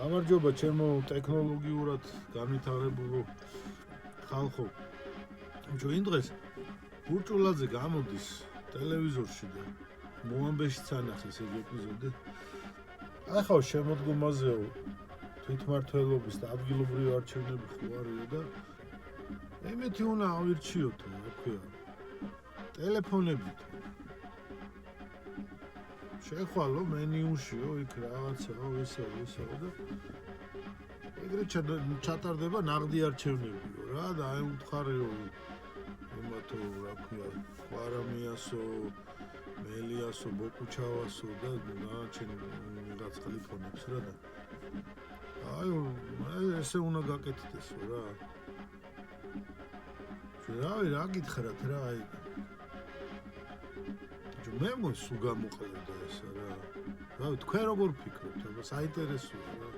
გამარჯობა ჩემო ტექნოლოგიურად განვითარებულო ხალხო. Čo იმ დღეს ბურჭულაძე გამოდის ტელევიზორში და მოამბეშიც ანახეს ეს ეპიზოდი. ახლა შემოდგომაზეო თვითმმართველობის და ადგილობრივი არჩევნები ხوارია და ემეთი უნდა ავირჩიოთ, რა ქვია. ტელეფონებით შეხვალო მენიუშიო იქ რაღაცაო ისე და ეგრეთ ჩატარდება ნაღდი არჩევნებიო რა და აი უთხარიო იმათო რა ქვია ყვარამიასო მელიასო ბოკუჩავასო და ნაჩენი რაღაც ხალიფონებს რა და აი ესე უნდა გაკეთდესო რა რა გითხრათ რა აი მე მოსულ გამოყენდა ეს რა. რა თქვენ როგორ ფიქრობთ? საინტერესოა რა.